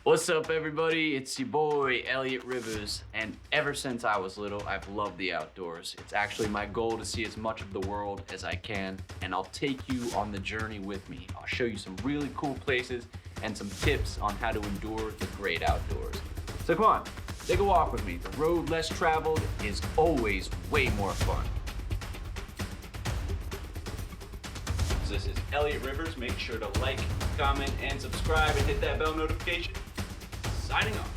What's up, everybody? It's your boy, Elliot Rivers, and ever since I was little, I've loved the outdoors. It's actually my goal to see as much of the world as I can, and I'll take you on the journey with me. I'll show you some really cool places and some tips on how to endure the great outdoors. So come on, take a walk with me. The road less traveled is always way more fun. This is Elliot Rivers. Make sure to like, comment, and subscribe, and hit that bell notification. Signing off.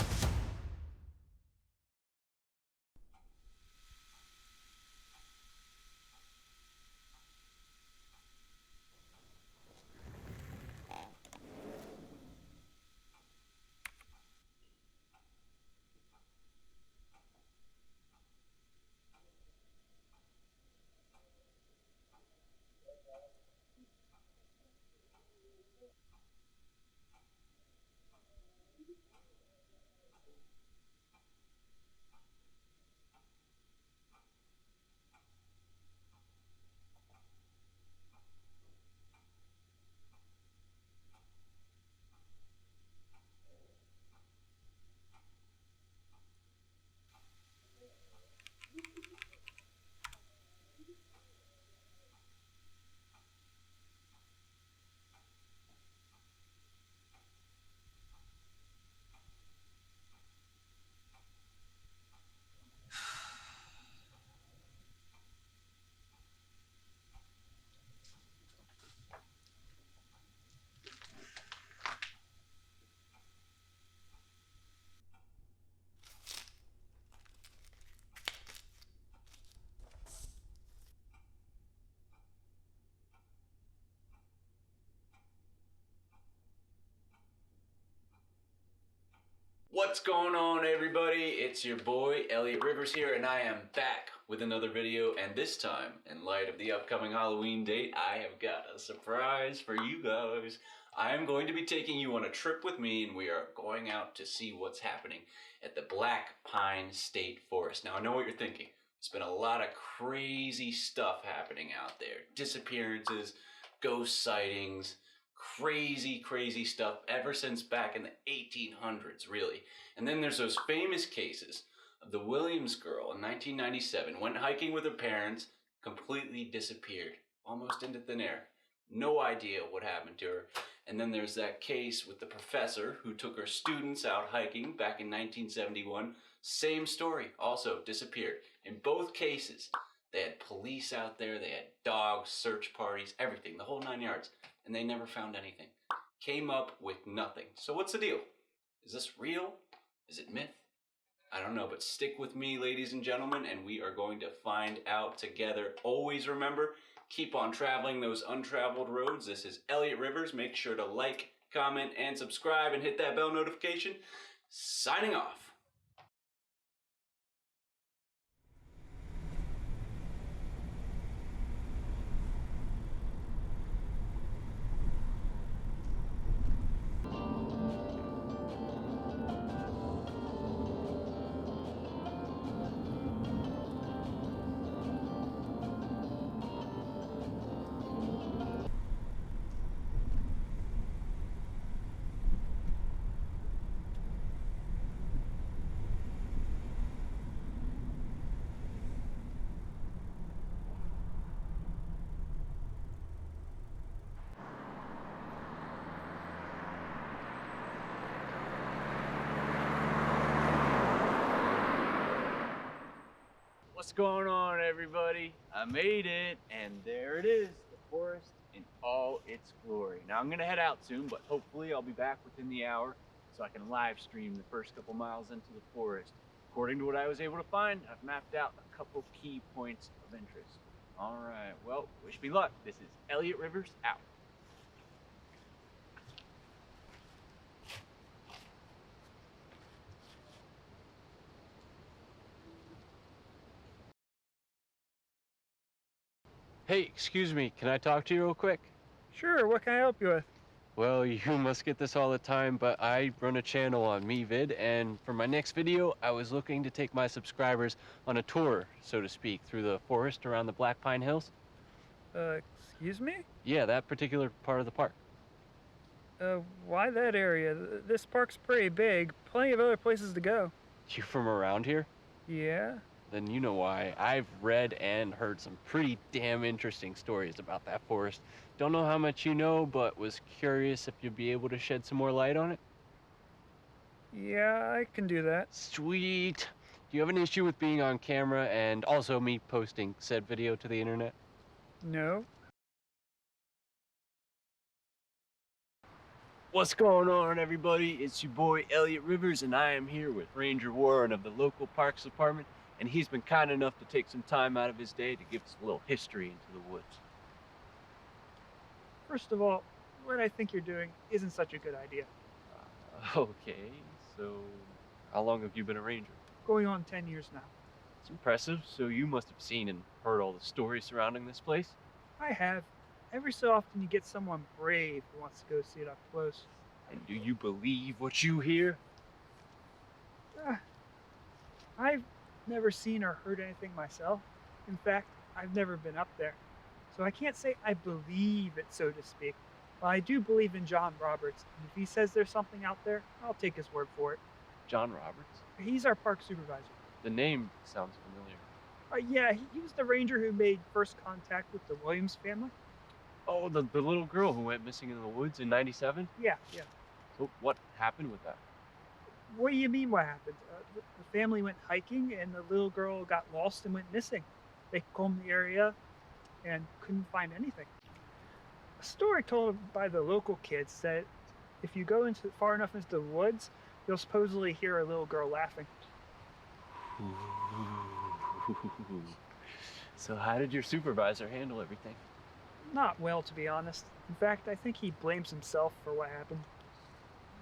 What's going on, everybody? It's your boy, Elliot Rivers here, and I am back with another video, and this time, in light of the upcoming Halloween date, I have got a surprise for you guys. I am going to be taking you on a trip with me, and we are going out to see what's happening at the Black Pine State Forest. Now, I know what you're thinking. There's been a lot of crazy stuff happening out there. Disappearances, ghost sightings, crazy stuff ever since back in the 1800s, really. And then there's those famous cases of the Williams girl in 1997, went hiking with her parents, completely disappeared, almost into thin air. No idea what happened to her. And then there's that case with the professor who took her students out hiking back in 1971. Same story, also disappeared. In both cases, they had police out there, they had dogs, search parties, everything, the whole 9 yards. And they never found anything. Came up with nothing. So what's the deal? Is this real? Is it myth? I don't know, but stick with me, ladies and gentlemen, and we are going to find out together. Always remember, keep on traveling those untraveled roads. This is Elliot Rivers. Make sure to like, comment, and subscribe, and hit that bell notification. Signing off. What's going on, everybody? I made it, and there it is, the forest in all its glory. Now I'm gonna head out soon, but hopefully I'll be back within the hour so I can live stream the first couple miles into the forest. According to what I was able to find, I've mapped out a couple key points of interest. All right, well, wish me luck. This is Elliot Rivers out. Hey, excuse me, can I talk to you real quick? Sure, what can I help you with? Well, you must get this all the time, but I run a channel on MeVid, and for my next video, I was looking to take my subscribers on a tour, so to speak, through the forest around the Black Pine Hills. Excuse me? Yeah, that particular part of the park. Why that area? This park's pretty big. Plenty of other places to go. You from around here? Yeah? Then you know why. I've read and heard some pretty damn interesting stories about that forest. Don't know how much you know, but was curious if you'd be able to shed some more light on it. Yeah, I can do that. Sweet. Do you have an issue with being on camera and also me posting said video to the internet? No? What's going on, everybody? It's your boy Elliot Rivers, and I am here with Ranger Warren of the local Parks Department, and he's been kind enough to take some time out of his day to give us a little history into the woods. First of all, what I think you're doing isn't such a good idea. Okay, so how long have you been a ranger? Going on 10 years now. It's impressive. So you must have seen and heard all the stories surrounding this place? I have. Every so often you get someone brave who wants to go see it up close. And do you believe what you hear? I've never seen or heard anything myself. In fact, I've never been up there. So I can't say I believe it, so to speak. But I do believe in John Roberts, and if he says there's something out there, I'll take his word for it. John Roberts? He's our park supervisor. The name sounds familiar. Yeah, he was the ranger who made first contact with the Williams family. Oh, the little girl who went missing in the woods in '97? Yeah. So what happened with that? What do you mean what happened? The family went hiking and the little girl got lost and went missing. They combed the area and couldn't find anything. A story told by the local kids that if you go far enough into the woods, you'll supposedly hear a little girl laughing. So how did your supervisor handle everything? Not well, to be honest. In fact, I think he blames himself for what happened.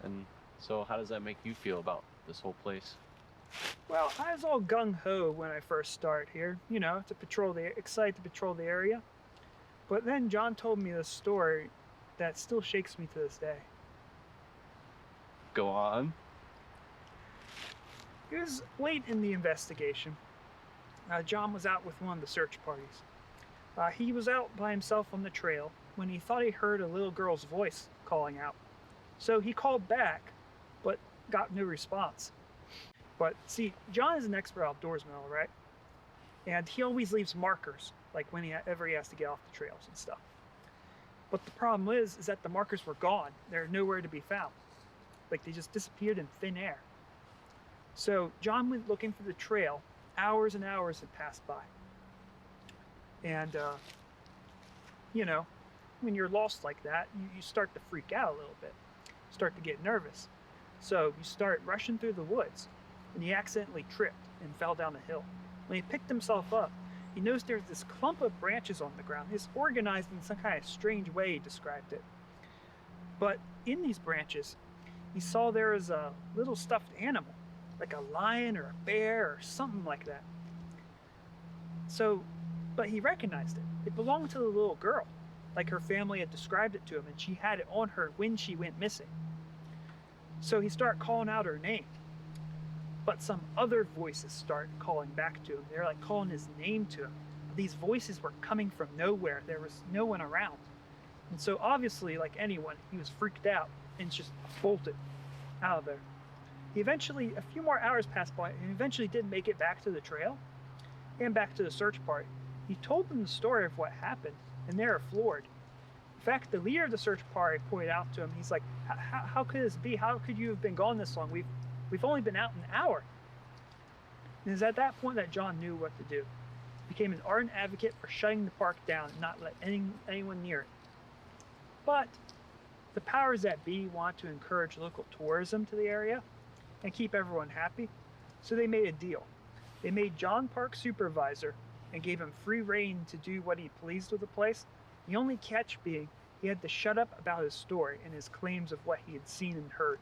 And so how does that make you feel about this whole place? Well, I was all gung-ho when I first started here, excited to patrol the area. But then John told me this story that still shakes me to this day. Go on. It was late in the investigation. John was out with one of the search parties. He was out by himself on the trail when he thought he heard a little girl's voice calling out. So he called back, but got no response. But see, John is an expert outdoorsman, all right? And he always leaves markers, like whenever he has to get off the trails and stuff. But the problem is that the markers were gone. They're nowhere to be found. Like they just disappeared in thin air. So John went looking for the trail. Hours and hours had passed by. And, when you're lost like that, you start to freak out a little bit. You start to get nervous. So you start rushing through the woods, and he accidentally tripped and fell down a hill. When he picked himself up, he noticed there's this clump of branches on the ground. It's organized in some kind of strange way, he described it. But in these branches, he saw there was a little stuffed animal, like a lion or a bear or something like that. But he recognized it. It belonged to the little girl, like her family had described it to him, and she had it on her when she went missing. So he started calling out her name. But some other voices started calling back to him. They're like calling his name to him. These voices were coming from nowhere. There was no one around. And so obviously, like anyone, he was freaked out and just bolted out of there. A few more hours passed by, and eventually did make it back to the trail and back to the search party. He told them the story of what happened, and they were floored. In fact, the leader of the search party pointed out to him, he's like, how could this be? How could you have been gone this long? We've only been out an hour. And it was at that point that John knew what to do. He became an ardent advocate for shutting the park down and not let anyone near it. But the powers that be want to encourage local tourism to the area and keep everyone happy, so they made a deal. They made John park supervisor and gave him free rein to do what he pleased with the place. The only catch being he had to shut up about his story and his claims of what he had seen and heard.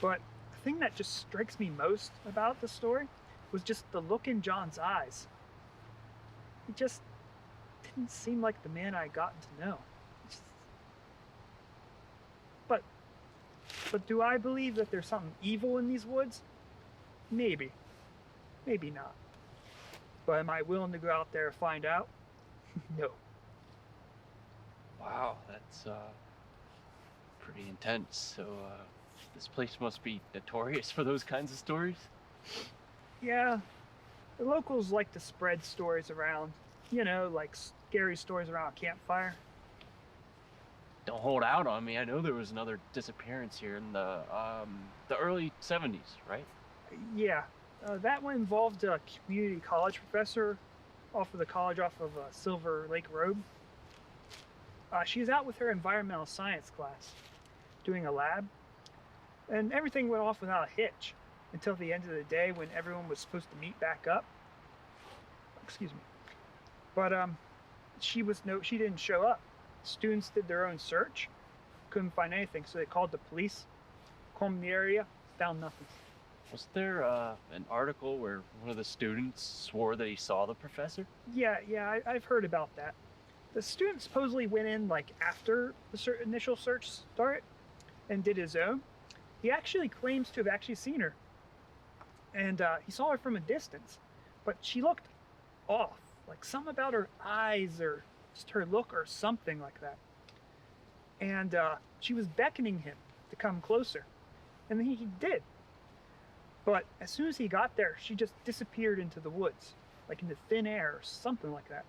But the thing that just strikes me most about the story was just the look in John's eyes. He just didn't seem like the man I had gotten to know. But do I believe that there's something evil in these woods? Maybe. Maybe not. But am I willing to go out there and find out? No. Wow, that's pretty intense. So, this place must be notorious for those kinds of stories? Yeah, the locals like to spread stories around, like scary stories around a campfire. Don't hold out on me. I know there was another disappearance here in the early 70s, right? Yeah, that one involved a community college professor off of the college off of Silver Lake Road. She was out with her environmental science class doing a lab, and everything went off without a hitch until the end of the day when everyone was supposed to meet back up. Excuse me. But she didn't show up. Students did their own search, couldn't find anything, so they called the police, combed the area, found nothing. Was there an article where one of the students swore that he saw the professor? Yeah, I've heard about that. The student supposedly went in like after the initial search started and did his own. He actually claims to have actually seen her, and he saw her from a distance, but she looked off, like something about her eyes or just her look or something like that. And she was beckoning him to come closer, and he did. But as soon as he got there, she just disappeared into the woods, like into thin air or something like that.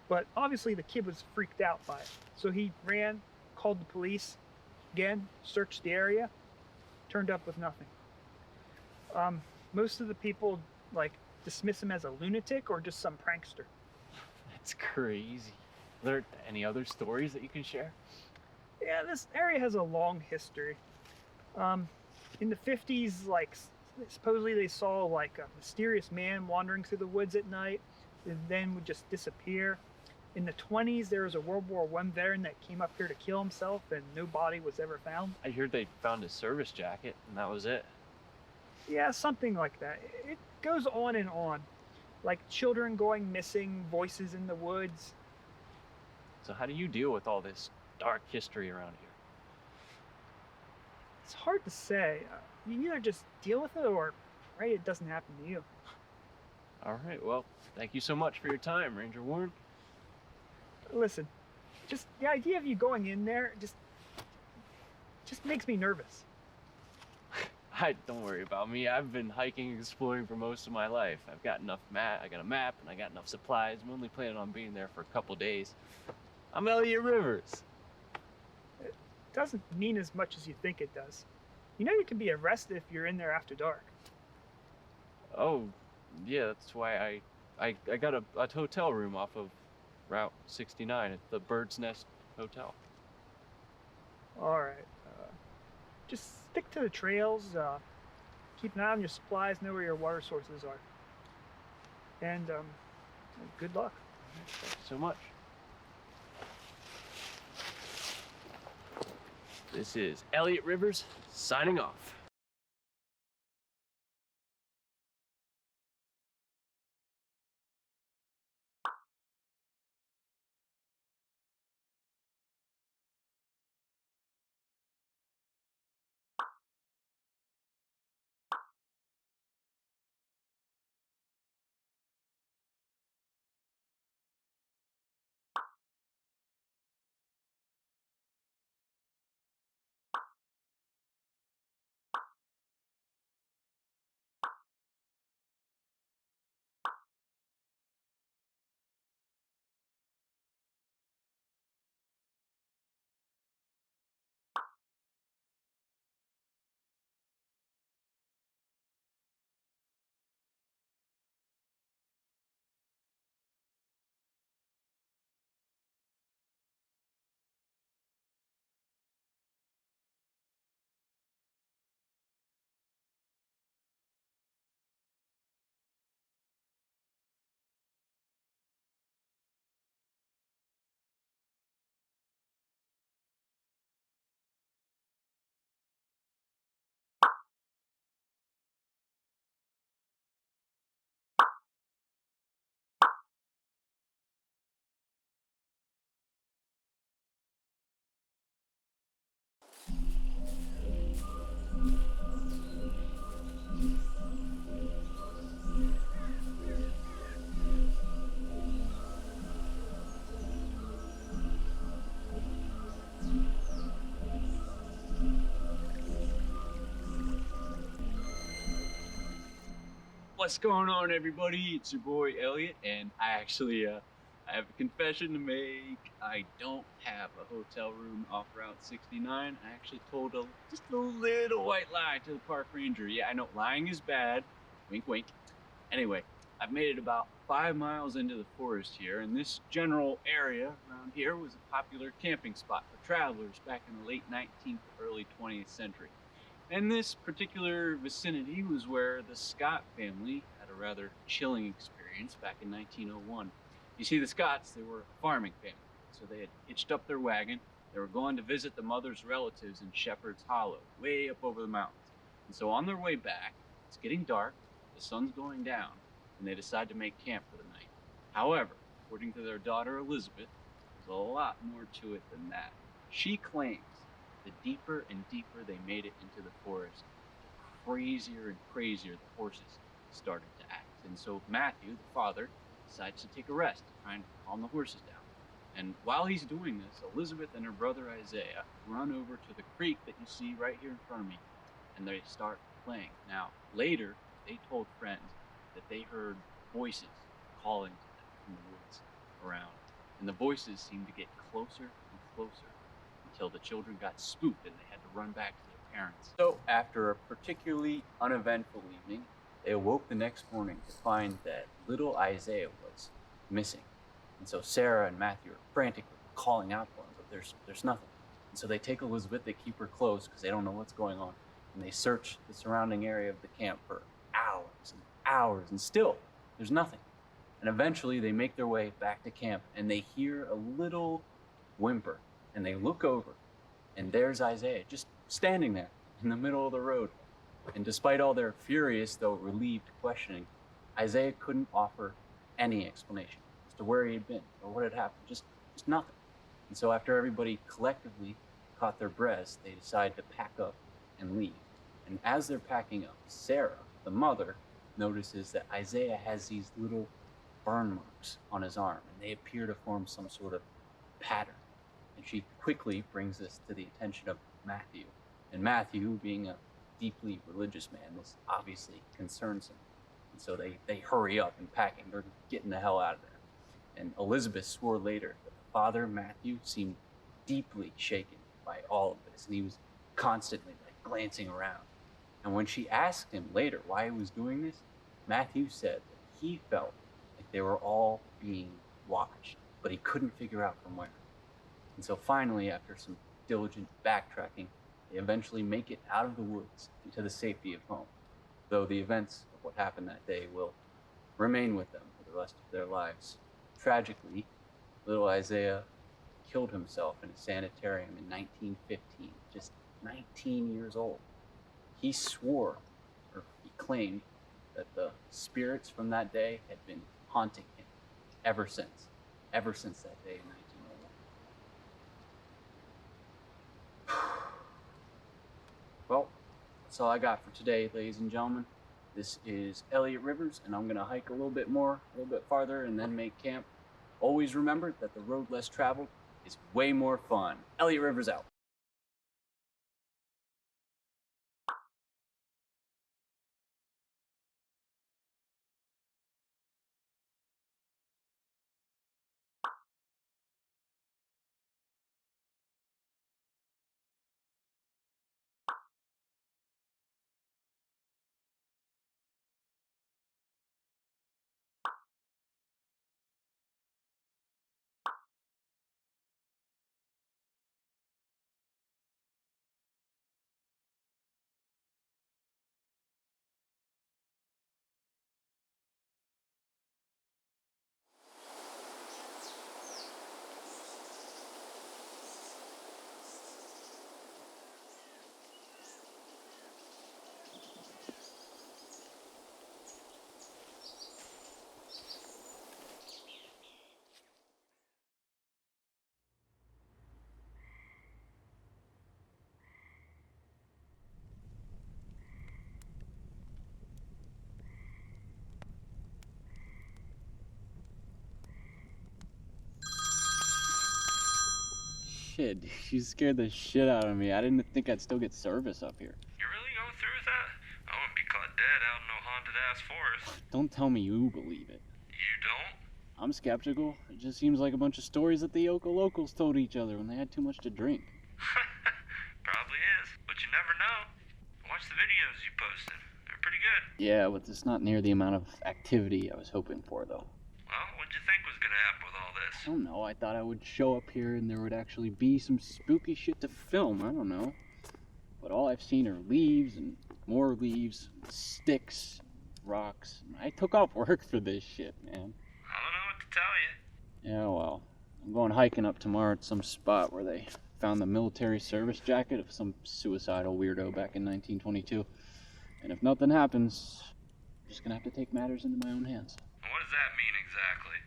But obviously the kid was freaked out by it, so he ran, called the police, again, searched the area, turned up with nothing. Most of the people dismiss him as a lunatic or just some prankster. That's crazy. Are there any other stories that you can share? Yeah, this area has a long history. In the 50s, supposedly they saw a mysterious man wandering through the woods at night, and then would just disappear. In the 20s, there was a World War I veteran that came up here to kill himself, and no body was ever found. I heard they found his service jacket, and that was it. Yeah, something like that. It goes on and on. Like children going missing, voices in the woods. So how do you deal with all this dark history around here? It's hard to say. You either just deal with it or pray it doesn't happen to you. All right, well, thank you so much for your time, Ranger Warren. Listen, just the idea of you going in there just makes me nervous. Don't worry about me. I've been hiking and exploring for most of my life. I've got enough I got a map and I got enough supplies. I'm only planning on being there for a couple days. I'm Elliot Rivers. It doesn't mean as much as you think it does. You know you can be arrested if you're in there after dark. Oh, yeah, that's why I got a hotel room off of Route 69 at the Bird's Nest Hotel. All right. Just stick to the trails. Keep an eye on your supplies. Know where your water sources are. And good luck. Thanks so much. This is Elliot Rivers signing off. What's going on, everybody? It's your boy Elliot, and I have a confession to make. I don't have a hotel room off Route 69. I actually told just a little white lie to the park ranger. Yeah, I know lying is bad. Wink, wink. Anyway, I've made it about 5 miles into the forest here, and this general area around here was a popular camping spot for travelers back in the late 19th, early 20th century. And this particular vicinity was where the Scott family had a rather chilling experience back in 1901. You see, the Scotts, they were a farming family, so they had hitched up their wagon. They were going to visit the mother's relatives in Shepherd's Hollow, way up over the mountains. And so on their way back, it's getting dark, the sun's going down, and they decide to make camp for the night. However, according to their daughter Elizabeth, there's a lot more to it than that. She claims the deeper and deeper they made it into the forest, the crazier and crazier the horses started to act. And so Matthew, the father, decides to take a rest, trying to calm the horses down. And while he's doing this, Elizabeth and her brother Isaiah run over to the creek that you see right here in front of me, and they start playing. Now, later, they told friends that they heard voices calling to them from the woods around. And the voices seemed to get closer and closer until the children got spooked and they had to run back to their parents. So after a particularly uneventful evening, they awoke the next morning to find that little Isaiah was missing. And so Sarah and Matthew are frantically calling out for him, but there's nothing. And so they take Elizabeth, they keep her close because they don't know what's going on, and they search the surrounding area of the camp for hours and hours, and still there's nothing. And eventually they make their way back to camp, and they hear a little whimper, and they look over, and there's Isaiah just standing there in the middle of the road. And despite all their furious, though relieved questioning, Isaiah couldn't offer any explanation as to where he had been or what had happened, just nothing. And so after everybody collectively caught their breaths, they decide to pack up and leave. And as they're packing up, Sarah, the mother, notices that Isaiah has these little burn marks on his arm, and they appear to form some sort of pattern. And she quickly brings this to the attention of Matthew. And Matthew, being a deeply religious man, this obviously concerns him. And so they hurry up and packing. They're getting the hell out of there. And Elizabeth swore later that Father Matthew seemed deeply shaken by all of this, and he was constantly glancing around. And when she asked him later why he was doing this, Matthew said that he felt like they were all being watched, but he couldn't figure out from where. And so finally, after some diligent backtracking, they eventually make it out of the woods into the safety of home, though the events of what happened that day will remain with them for the rest of their lives. Tragically, little Isaiah killed himself in a sanitarium in 1915, just 19 years old. He swore, or he claimed, that the spirits from that day had been haunting him ever since that day in 1901. Well, that's all I got for today, ladies and gentlemen. This is Elliot Rivers, and I'm gonna hike a little bit farther, and then make camp. Always remember that the road less traveled is way more fun. Elliot Rivers out. Shit, you scared the shit out of me. I didn't think I'd still get service up here. You really going through with that? I wouldn't be caught dead out in no haunted ass forest. Don't tell me you believe it. You don't? I'm skeptical. It just seems like a bunch of stories that the Yoko locals told each other when they had too much to drink. Probably is, but you never know. Watch the videos you posted. They're pretty good. Yeah, but it's not near the amount of activity I was hoping for, though. Well, what'd you think was gonna happen with all this? I don't know. I thought I would show up here and there would actually be some spooky shit to film. I don't know. But all I've seen are leaves and more leaves, sticks, rocks. I took off work for this shit, man. I don't know what to tell you. Yeah, well, I'm going hiking up tomorrow at some spot where they found the military service jacket of some suicidal weirdo back in 1922. And if nothing happens, I'm just gonna have to take matters into my own hands. What does that mean exactly?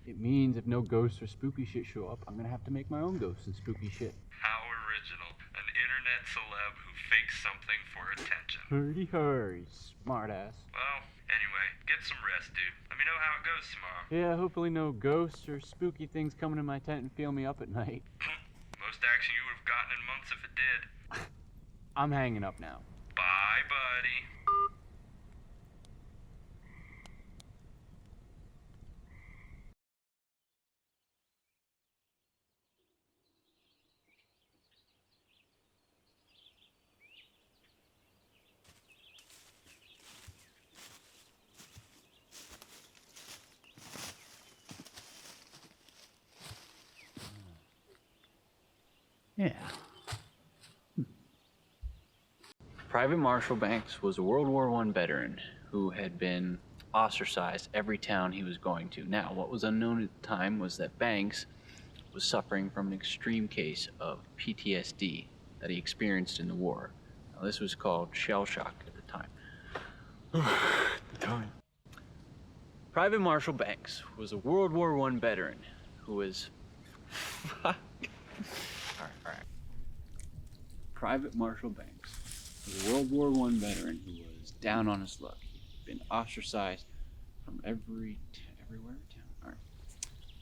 It means if no ghosts or spooky shit show up, I'm gonna have to make my own ghosts and spooky shit. How original. An internet celeb who fakes something for attention. Hurdy hurry, smartass. Well, anyway, get some rest, dude. Let me know how it goes tomorrow. Yeah, hopefully no ghosts or spooky things coming in my tent and feel me up at night. Most action you would have gotten in months if it did. I'm hanging up now. Bye, buddy. Yeah. Private Marshal Banks was a World War I veteran who had been ostracized every town he was going to. Now, what was unknown at the time was that Banks was suffering from an extreme case of PTSD that he experienced in the war. Now, this was called shell shock at the time. Private Marshal Banks was a World War I veteran who was... All right. Private Marshal Banks was a World War I veteran who was down on his luck. He'd been ostracized from everywhere in town. All right.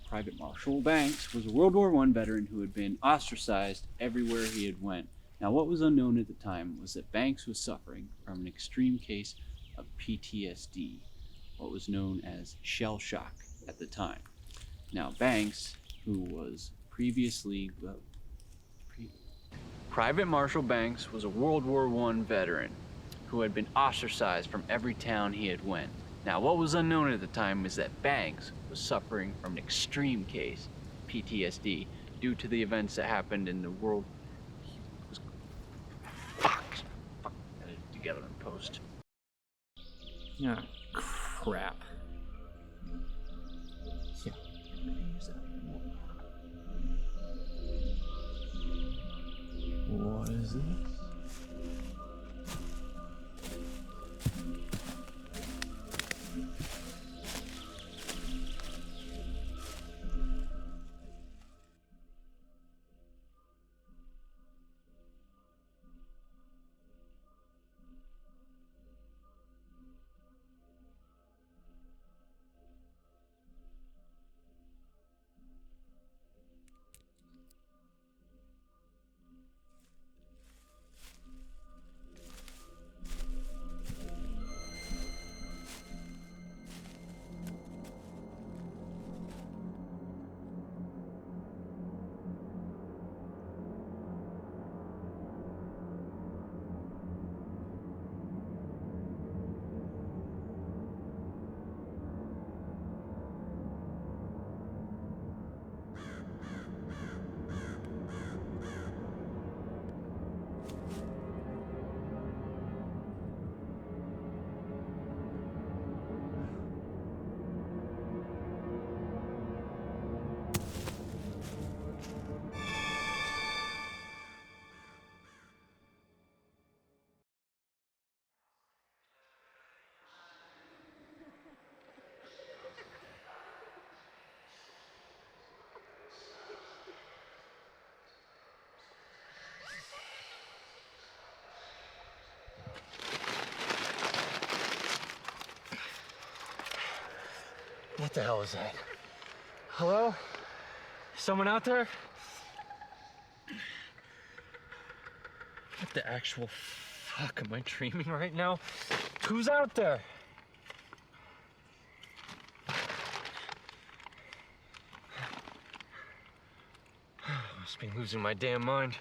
Private Marshal Banks was a World War I veteran who had been ostracized everywhere he had went. Now, what was unknown at the time was that Banks was suffering from an extreme case of PTSD, what was known as shell shock at the time. Now, Banks, who was previously... Private Marshal Banks was a World War I veteran who had been ostracized from every town he had went. Now, what was unknown at the time was that Banks was suffering from an extreme case of PTSD due to the events that happened in the world. Fuck. Got it together in post. Yeah, crap. Yeah, use that. What is this? What the hell is that? Hello? Someone out there? What the actual fuck? Am I dreaming right now? Who's out there? Must be losing my damn mind.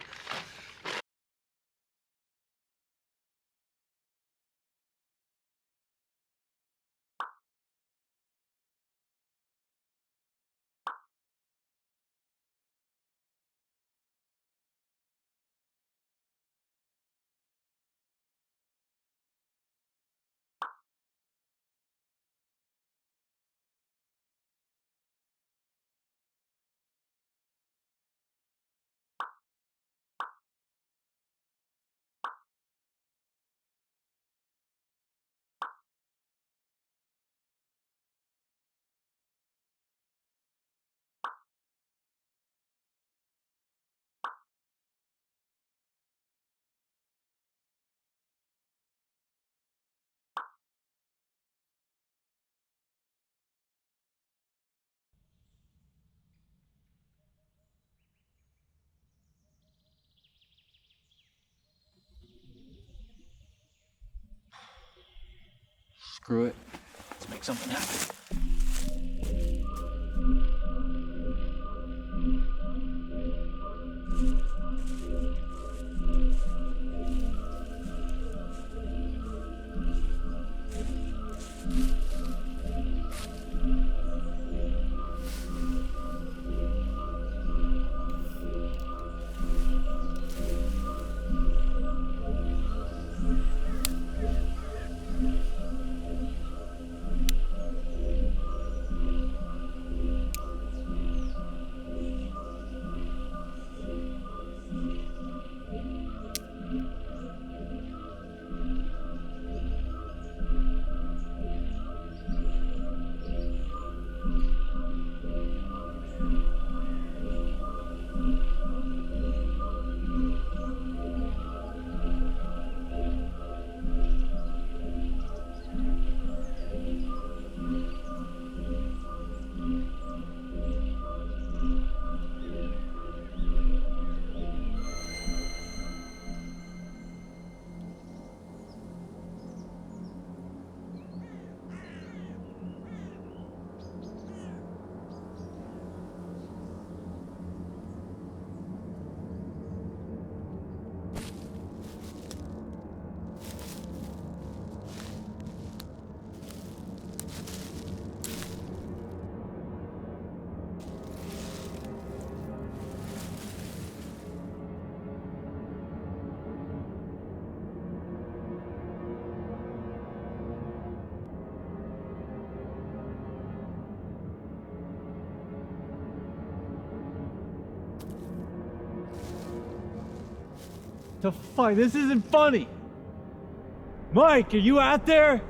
Screw it. Let's make something happen. The fuck? This isn't funny. Mike, are you out there?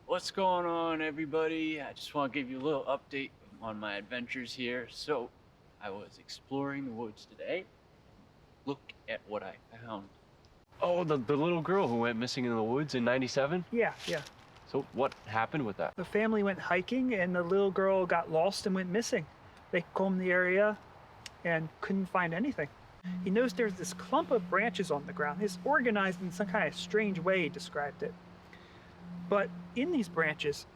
What's going on, everybody? I just want to give you a little update on my adventures here. So, I was exploring the woods today. Look at what I found. Oh, the little girl who went missing in the woods in '97? Yeah. So what happened with that? The family went hiking and the little girl got lost and went missing. They combed the area and couldn't find anything. He noticed there's this clump of branches on the ground. It's organized in some kind of strange way, he described it. But in these branches,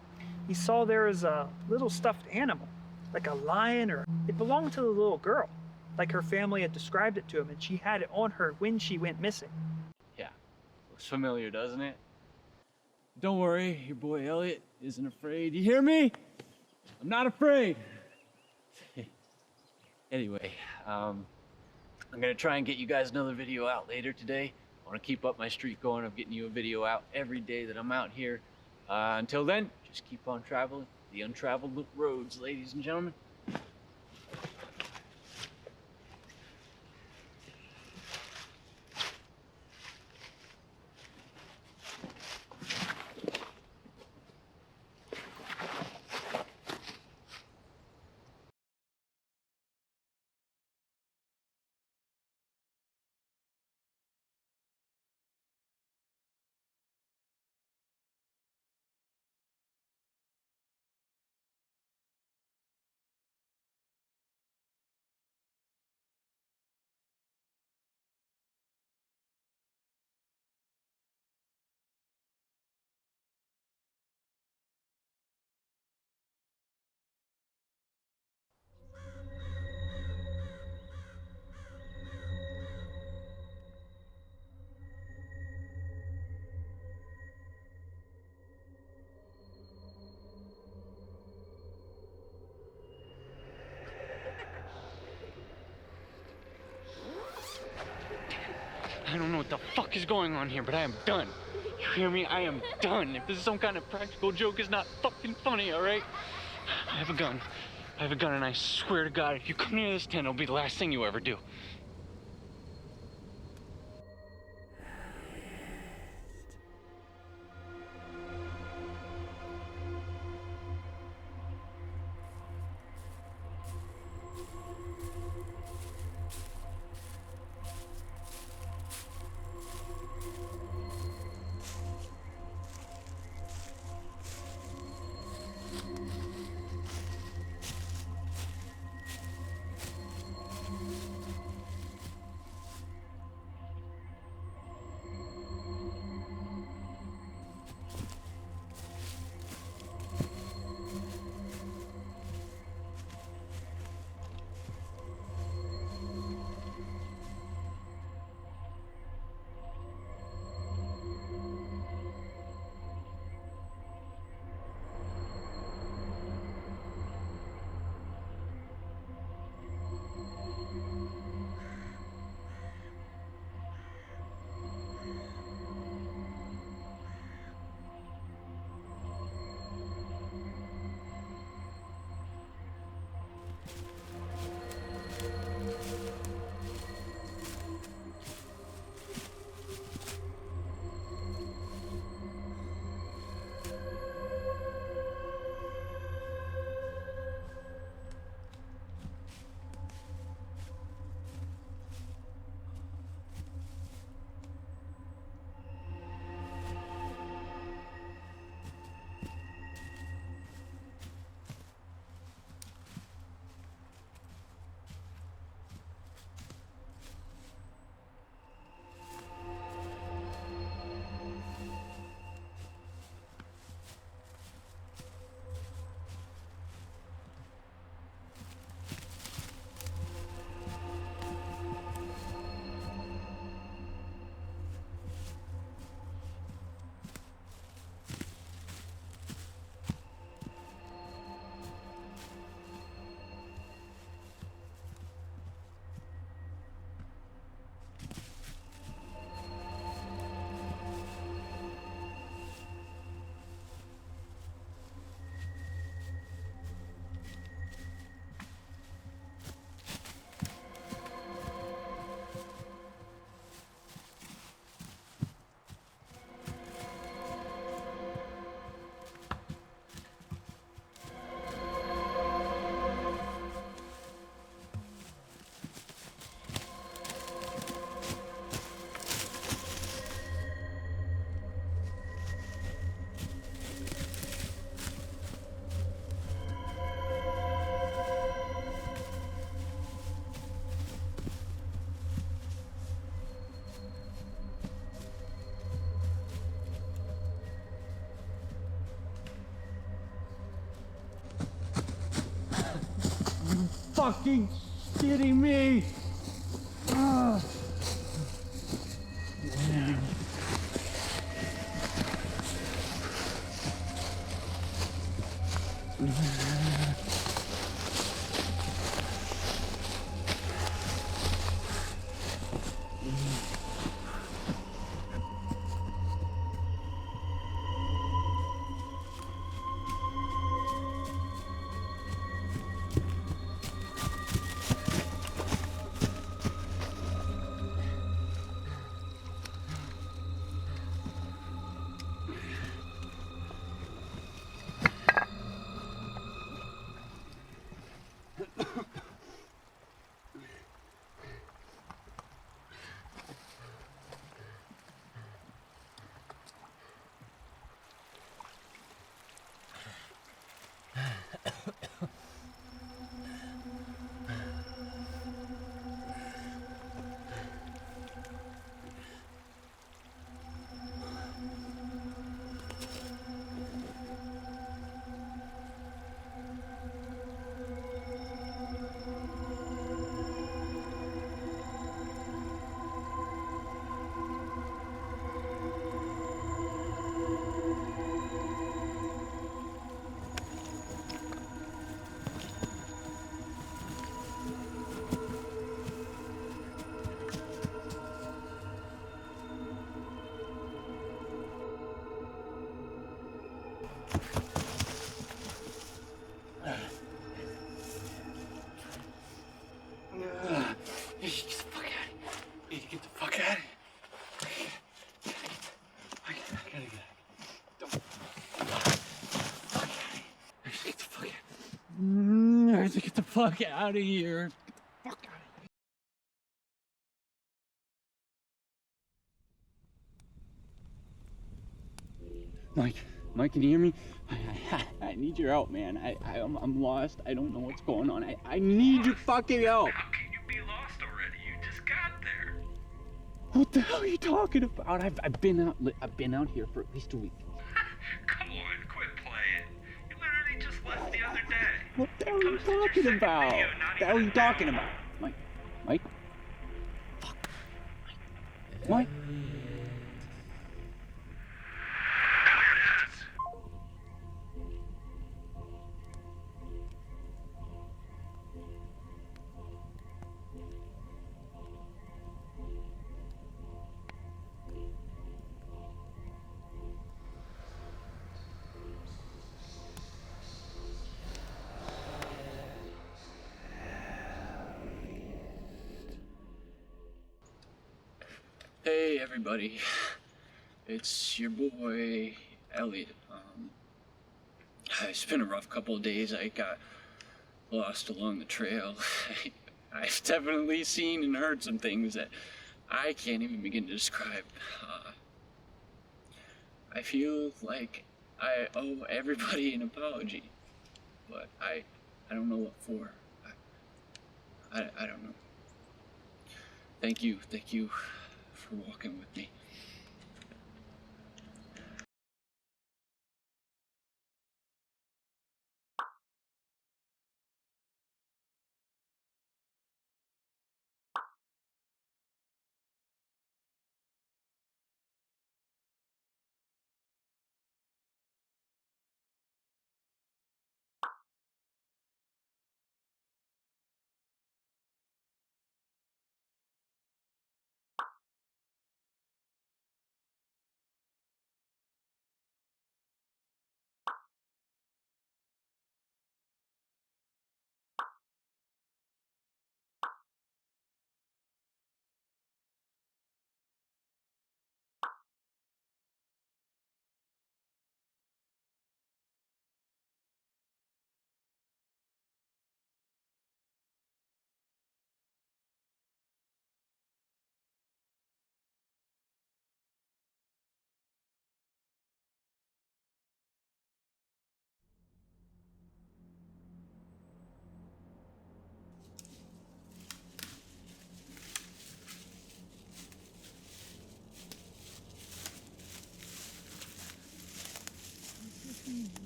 he saw there was a little stuffed animal, like a lion, or it belonged to the little girl, like her family had described it to him, and she had it on her when she went missing. Yeah, looks familiar, doesn't it? Don't worry, your boy Elliot isn't afraid. You hear me? I'm not afraid. Anyway, I'm gonna try and get you guys another video out later today. I want to keep up my streak going of getting you a video out every day that I'm out here. Until then, just keep on traveling the untraveled roads, ladies and gentlemen. what the fuck is going on here, but I am done. You hear me? I am done. If this is some kind of practical joke, it's not fucking funny, alright? I have a gun. I have a gun, and I swear to God, if you come near this tent, it'll be the last thing you ever do. Fucking kidding me? Ugh. Get the fuck out of here. I gotta get out. Don't. Get the fuck out. I have to get the fuck out of here. Get the fuck out of here. Mike, can you hear me? I need your help, man. I'm lost. I don't know what's going on. I need your fucking help. How can you be lost already? You just got there. What the hell are you talking about? I've been out here for at least a week. Come on, quit playing. You literally just left the other day. What the hell are you talking about? What the hell are you talking about? Mike? Fuck. Mike? Hey everybody, it's your boy Elliot. It's been a rough couple of days. I got lost along the trail. I've definitely seen and heard some things that I can't even begin to describe. I feel like I owe everybody an apology, but I don't know what for. I don't know. Thank you for walking with me.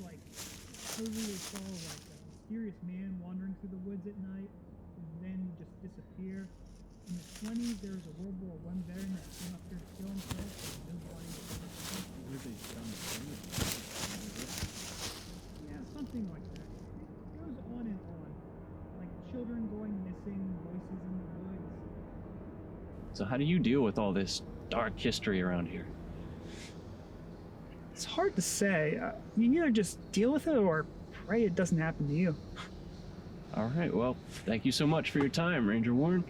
Like totally saw like a mysterious man wandering through the woods at night and then just disappear. In the 20s, there was a World War I veteran that came up here to kill himself and no body was found. Yeah, something like that. It goes on and on. Like children going missing, voices in the woods. So how do you deal with all this dark history around here? It's hard to say. You either just deal with it or pray it doesn't happen to you. All right, well, thank you so much for your time, Ranger Warren.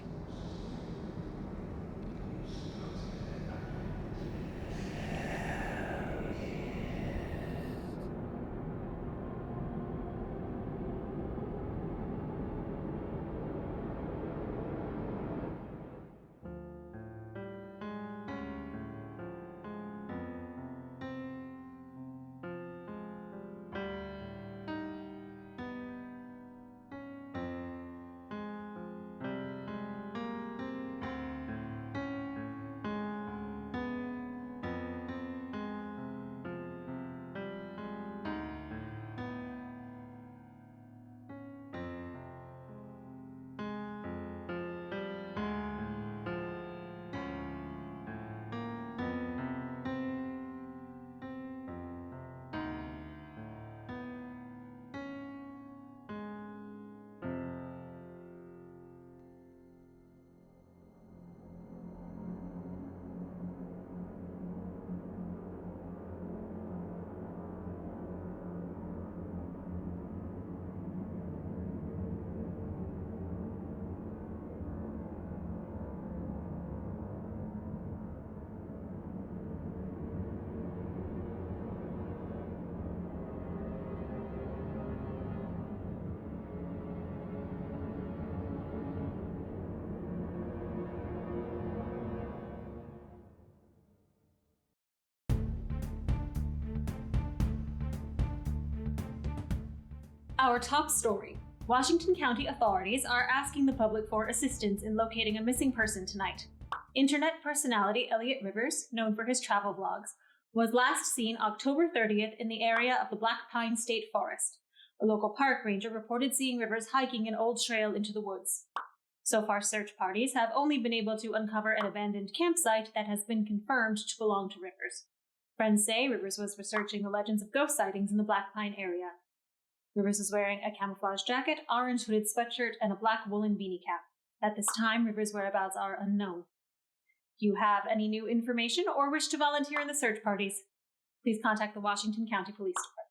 Our top story. Washington County authorities are asking the public for assistance in locating a missing person tonight. Internet personality Elliot Rivers, known for his travel vlogs, was last seen October 30th in the area of the Black Pine State Forest. A local park ranger reported seeing Rivers hiking an old trail into the woods. So far, search parties have only been able to uncover an abandoned campsite that has been confirmed to belong to Rivers. Friends say Rivers was researching the legends of ghost sightings in the Black Pine area. Rivers was wearing a camouflage jacket, orange hooded sweatshirt, and a black woolen beanie cap. At this time, Rivers' whereabouts are unknown. If you have any new information or wish to volunteer in the search parties, please contact the Washington County Police Department.